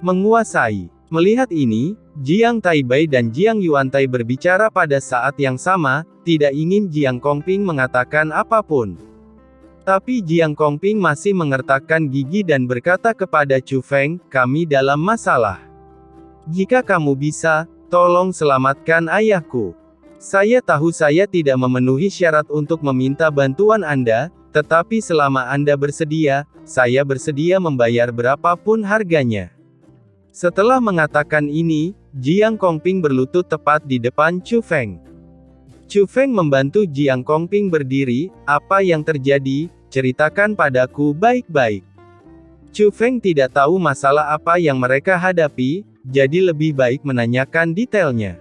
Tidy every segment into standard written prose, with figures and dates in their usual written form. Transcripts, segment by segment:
menguasai. Melihat ini, Jiang Taibai dan Jiang Yuantai berbicara pada saat yang sama, tidak ingin Jiang Kongping mengatakan apapun. Tapi Jiang Kongping masih mengertakkan gigi dan berkata kepada Chu Feng, kami dalam masalah. Jika kamu bisa, tolong selamatkan ayahku. Saya tahu saya tidak memenuhi syarat untuk meminta bantuan Anda, tetapi selama Anda bersedia, saya bersedia membayar berapapun harganya. Setelah mengatakan ini, Jiang Kongping berlutut tepat di depan Chu Feng. Chu Feng membantu Jiang Kongping berdiri, apa yang terjadi, ceritakan padaku baik-baik. Chu Feng tidak tahu masalah apa yang mereka hadapi, jadi lebih baik menanyakan detailnya.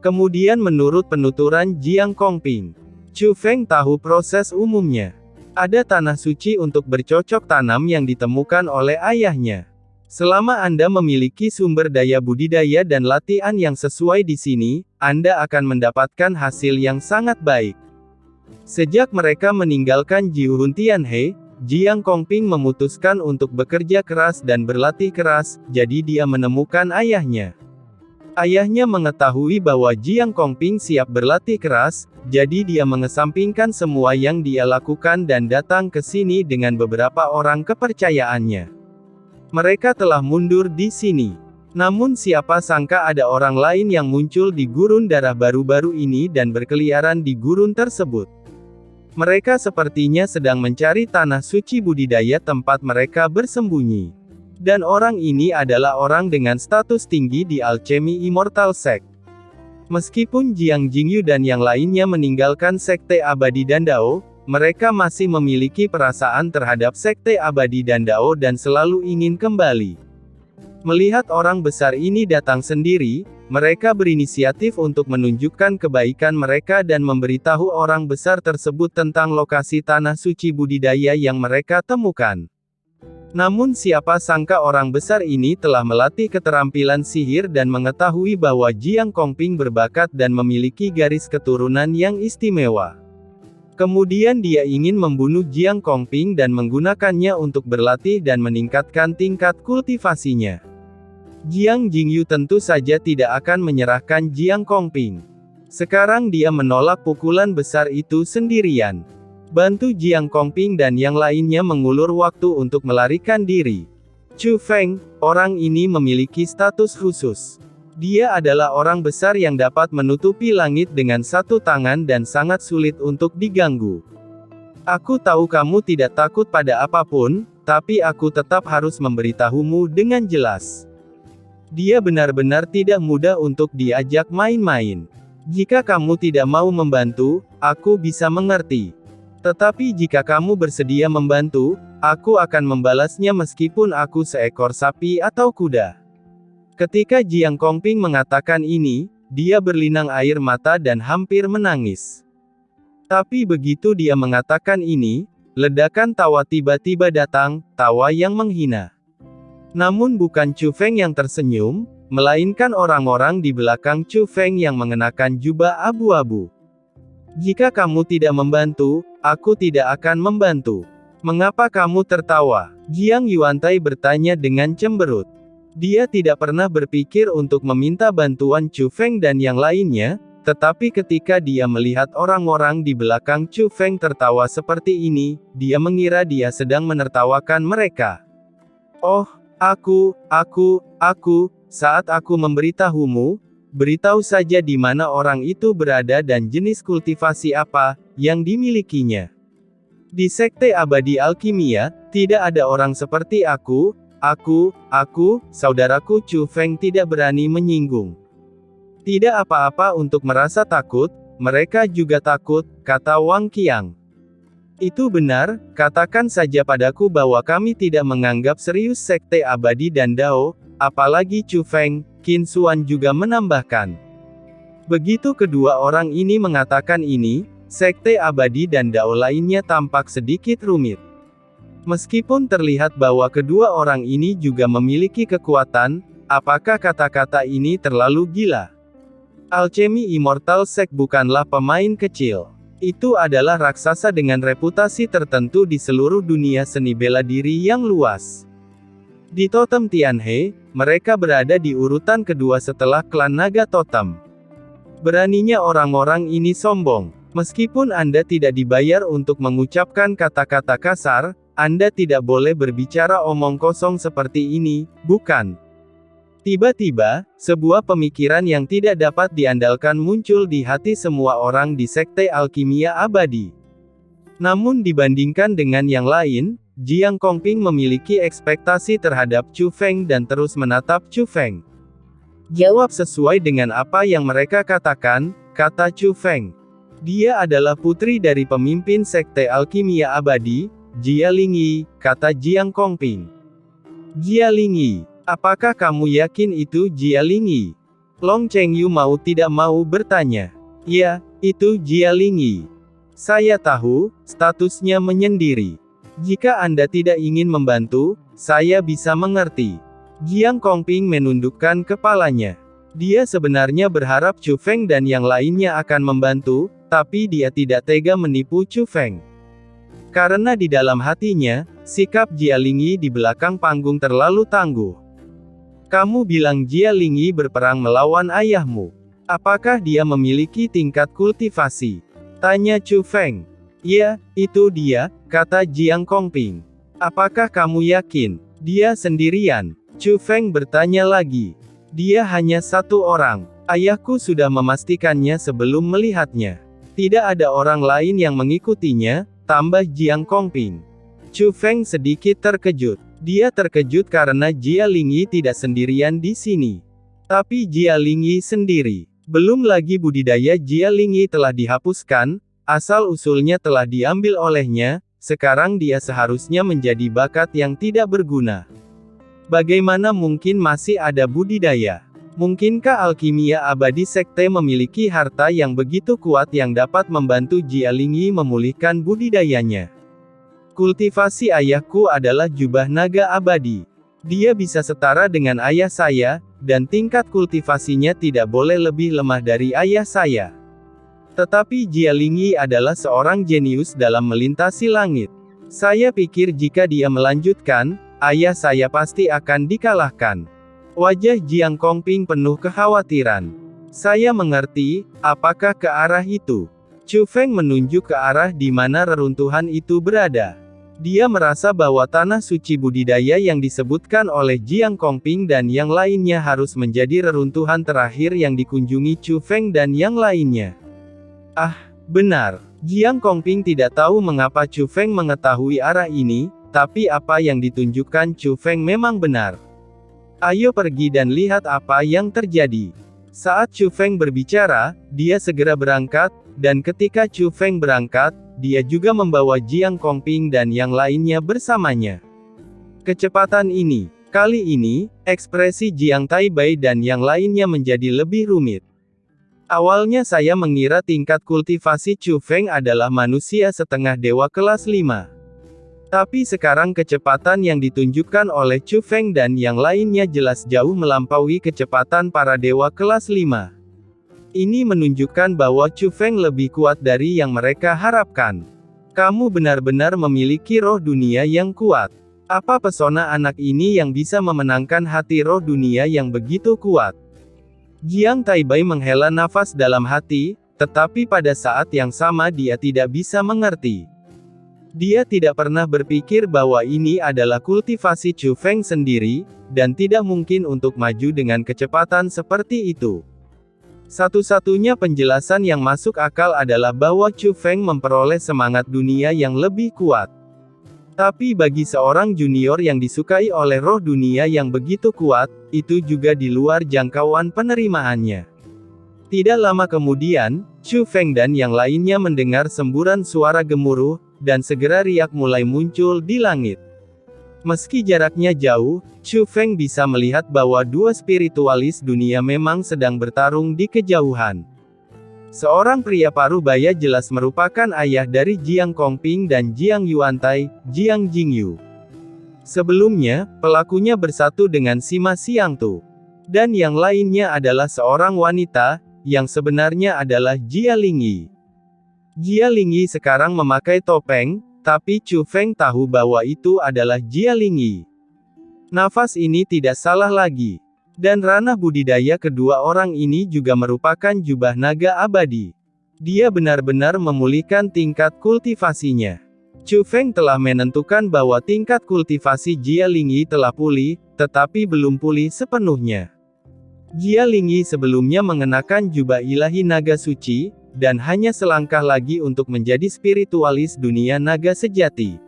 Kemudian menurut penuturan Jiang Kongping, Chu Feng tahu proses umumnya. Ada tanah suci untuk bercocok tanam yang ditemukan oleh ayahnya. Selama Anda memiliki sumber daya budidaya dan latihan yang sesuai di sini, Anda akan mendapatkan hasil yang sangat baik. Sejak mereka meninggalkan Jiuhun Tianhe, Jiang Kongping memutuskan untuk bekerja keras dan berlatih keras, jadi dia menemukan ayahnya. Ayahnya mengetahui bahwa Jiang Kongping siap berlatih keras, jadi dia mengesampingkan semua yang dia lakukan dan datang ke sini dengan beberapa orang kepercayaannya. Mereka telah mundur di sini. Namun siapa sangka ada orang lain yang muncul di gurun darah baru-baru ini dan berkeliaran di gurun tersebut. Mereka sepertinya sedang mencari tanah suci budidaya tempat mereka bersembunyi. Dan orang ini adalah orang dengan status tinggi di Alchemy Immortal Sect. Meskipun Jiang Jingyu dan yang lainnya meninggalkan Sekte Abadi Dandao, mereka masih memiliki perasaan terhadap Sekte Abadi Dandao dan selalu ingin kembali. Melihat orang besar ini datang sendiri, mereka berinisiatif untuk menunjukkan kebaikan mereka dan memberitahu orang besar tersebut tentang lokasi tanah suci budidaya yang mereka temukan. Namun siapa sangka orang besar ini telah melatih keterampilan sihir dan mengetahui bahwa Jiang Kongping berbakat dan memiliki garis keturunan yang istimewa. Kemudian dia ingin membunuh Jiang Kongping dan menggunakannya untuk berlatih dan meningkatkan tingkat kultivasinya. Jiang Jingyu tentu saja tidak akan menyerahkan Jiang Kongping. Sekarang dia menolak pukulan besar itu sendirian. Bantu Jiang Kongping dan yang lainnya mengulur waktu untuk melarikan diri. Chu Feng, orang ini memiliki status khusus. Dia adalah orang besar yang dapat menutupi langit dengan satu tangan dan sangat sulit untuk diganggu. Aku tahu kamu tidak takut pada apapun, tapi aku tetap harus memberitahumu dengan jelas. Dia benar-benar tidak mudah untuk diajak main-main. Jika kamu tidak mau membantu, aku bisa mengerti. Tetapi jika kamu bersedia membantu, aku akan membalasnya meskipun aku seekor sapi atau kuda. Ketika Jiang Kongping mengatakan ini, dia berlinang air mata dan hampir menangis. Tapi begitu dia mengatakan ini, ledakan tawa tiba-tiba datang, tawa yang menghina. Namun bukan Chu Feng yang tersenyum, melainkan orang-orang di belakang Chu Feng yang mengenakan jubah abu-abu. Jika kamu tidak membantu, aku tidak akan membantu. Mengapa kamu tertawa? Jiang Yuantai bertanya dengan cemberut. Dia tidak pernah berpikir untuk meminta bantuan Chu Feng dan yang lainnya, tetapi ketika dia melihat orang-orang di belakang Chu Feng tertawa seperti ini, dia mengira dia sedang menertawakan mereka. Oh, saat aku memberitahumu, beritahu saja di mana orang itu berada dan jenis kultivasi apa yang dimilikinya. Di Sekte Abadi Alkimia, tidak ada orang seperti aku, saudaraku Chu Feng tidak berani menyinggung. Tidak apa-apa untuk merasa takut, mereka juga takut, kata Wang Qiang. Itu benar, katakan saja padaku bahwa kami tidak menganggap serius Sekte Abadi Dandao, apalagi Chu Feng, Qin Xuan juga menambahkan. Begitu kedua orang ini mengatakan ini, Sekte Abadi Dandao lainnya tampak sedikit rumit. Meskipun terlihat bahwa kedua orang ini juga memiliki kekuatan, apakah kata-kata ini terlalu gila? Alchemy Immortal Sect bukanlah pemain kecil. Itu adalah raksasa dengan reputasi tertentu di seluruh dunia seni bela diri yang luas. Di totem Tianhe, mereka berada di urutan kedua setelah klan naga totem. Beraninya orang-orang ini sombong. Meskipun Anda tidak dibayar untuk mengucapkan kata-kata kasar, Anda tidak boleh berbicara omong kosong seperti ini, bukan? Tiba-tiba, sebuah pemikiran yang tidak dapat diandalkan muncul di hati semua orang di Sekte Alkimia Abadi. Namun dibandingkan dengan yang lain, Jiang Kongping memiliki ekspektasi terhadap Chu Feng dan terus menatap Chu Feng. Jawab sesuai dengan apa yang mereka katakan, kata Chu Feng. Dia adalah putri dari pemimpin Sekte Alkimia Abadi, Jia Lingyi, kata Jiang Kongping. Jia Lingyi, apakah kamu yakin itu Jia Lingyi? Long Chengyu mau tidak mau bertanya. Ya, itu Jia Lingyi. Saya tahu, statusnya menyendiri. Jika Anda tidak ingin membantu, saya bisa mengerti. Jiang Kongping menundukkan kepalanya. Dia sebenarnya berharap Chu Feng dan yang lainnya akan membantu, tapi dia tidak tega menipu Chu Feng. Karena di dalam hatinya, sikap Jia Lingyi di belakang panggung terlalu tangguh. Kamu bilang Jia Lingyi berperang melawan ayahmu. Apakah dia memiliki tingkat kultivasi? Tanya Chu Feng. Ya, itu dia, kata Jiang Kongping. Apakah kamu yakin? Dia sendirian. Chu Feng bertanya lagi. Dia hanya satu orang. Ayahku sudah memastikannya sebelum melihatnya. Tidak ada orang lain yang mengikutinya, tambah Jiang Kongping. Chu Feng sedikit terkejut. Dia terkejut karena Jia Lingyi tidak sendirian di sini. Tapi Jia Lingyi sendiri. Belum lagi budidaya Jia Lingyi telah dihapuskan, asal-usulnya telah diambil olehnya, sekarang dia seharusnya menjadi bakat yang tidak berguna. Bagaimana mungkin masih ada budidaya? Mungkinkah Alkimia Abadi Sekte memiliki harta yang begitu kuat yang dapat membantu Jia Lingyi memulihkan budidayanya? Kultivasi ayahku adalah jubah naga abadi. Dia bisa setara dengan ayah saya, dan tingkat kultivasinya tidak boleh lebih lemah dari ayah saya. Tetapi Jia Lingyi adalah seorang jenius dalam melintasi langit. Saya pikir jika dia melanjutkan, ayah saya pasti akan dikalahkan. Wajah Jiang Kongping penuh kekhawatiran. Saya mengerti, apakah ke arah itu? Chu Feng menunjuk ke arah di mana reruntuhan itu berada. Dia merasa bahwa tanah suci budidaya yang disebutkan oleh Jiang Kongping dan yang lainnya harus menjadi reruntuhan terakhir yang dikunjungi Chu Feng dan yang lainnya. Ah, benar. Jiang Kongping tidak tahu mengapa Chu Feng mengetahui arah ini, tapi apa yang ditunjukkan Chu Feng memang benar. Ayo pergi dan lihat apa yang terjadi. Saat Chu Feng berbicara, dia segera berangkat, dan ketika Chu Feng berangkat, dia juga membawa Jiang Kongping dan yang lainnya bersamanya. Kecepatan ini, kali ini, ekspresi Jiang Taibai dan yang lainnya menjadi lebih rumit. Awalnya saya mengira tingkat kultivasi Chu Feng adalah manusia setengah dewa kelas 5. Tapi sekarang kecepatan yang ditunjukkan oleh Chu Feng dan yang lainnya jelas jauh melampaui kecepatan para dewa kelas 5. Ini menunjukkan bahwa Chu Feng lebih kuat dari yang mereka harapkan. Kamu benar-benar memiliki roh dunia yang kuat. Apa pesona anak ini yang bisa memenangkan hati roh dunia yang begitu kuat? Jiang Taibai menghela nafas dalam hati, tetapi pada saat yang sama dia tidak bisa mengerti. Dia tidak pernah berpikir bahwa ini adalah kultivasi Chu Feng sendiri, dan tidak mungkin untuk maju dengan kecepatan seperti itu. Satu-satunya penjelasan yang masuk akal adalah bahwa Chu Feng memperoleh semangat dunia yang lebih kuat. Tapi bagi seorang junior yang disukai oleh roh dunia yang begitu kuat, itu juga di luar jangkauan penerimaannya. Tidak lama kemudian, Chu Feng dan yang lainnya mendengar semburan suara gemuruh, dan segera riak mulai muncul di langit. Meski jaraknya jauh, Chu Feng bisa melihat bahwa dua spiritualis dunia memang sedang bertarung di kejauhan. Seorang pria parubaya jelas merupakan ayah dari Jiang Kongping dan Jiang Yuantai, Jiang Jingyu. Sebelumnya, pelakunya bersatu dengan Sima Xiangtu. Dan yang lainnya adalah seorang wanita, yang sebenarnya adalah Jia Lingyi. Jia Lingyi sekarang memakai topeng, tapi Chu Feng tahu bahwa itu adalah Jia Lingyi. Nafas ini tidak salah lagi. Dan ranah budidaya kedua orang ini juga merupakan jubah naga abadi. Dia benar-benar memulihkan tingkat kultivasinya. Chu Feng telah menentukan bahwa tingkat kultivasi Jia Lingyi telah pulih, tetapi belum pulih sepenuhnya. Jia Lingyi sebelumnya mengenakan jubah ilahi naga suci, dan hanya selangkah lagi untuk menjadi spiritualis dunia naga sejati.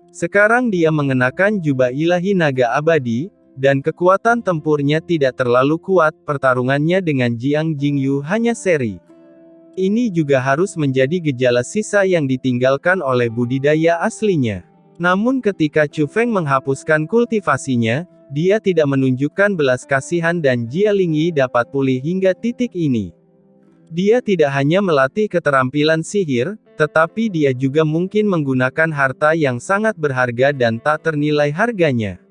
Sekarang dia mengenakan jubah ilahi naga abadi, dan kekuatan tempurnya tidak terlalu kuat, pertarungannya dengan Jiang Jingyu hanya seri. Ini juga harus menjadi gejala sisa yang ditinggalkan oleh budidaya aslinya. Namun ketika Chu Feng menghapuskan kultivasinya, dia tidak menunjukkan belas kasihan dan Jia Lingyi dapat pulih hingga titik ini. Dia tidak hanya melatih keterampilan sihir, tetapi dia juga mungkin menggunakan harta yang sangat berharga dan tak ternilai harganya.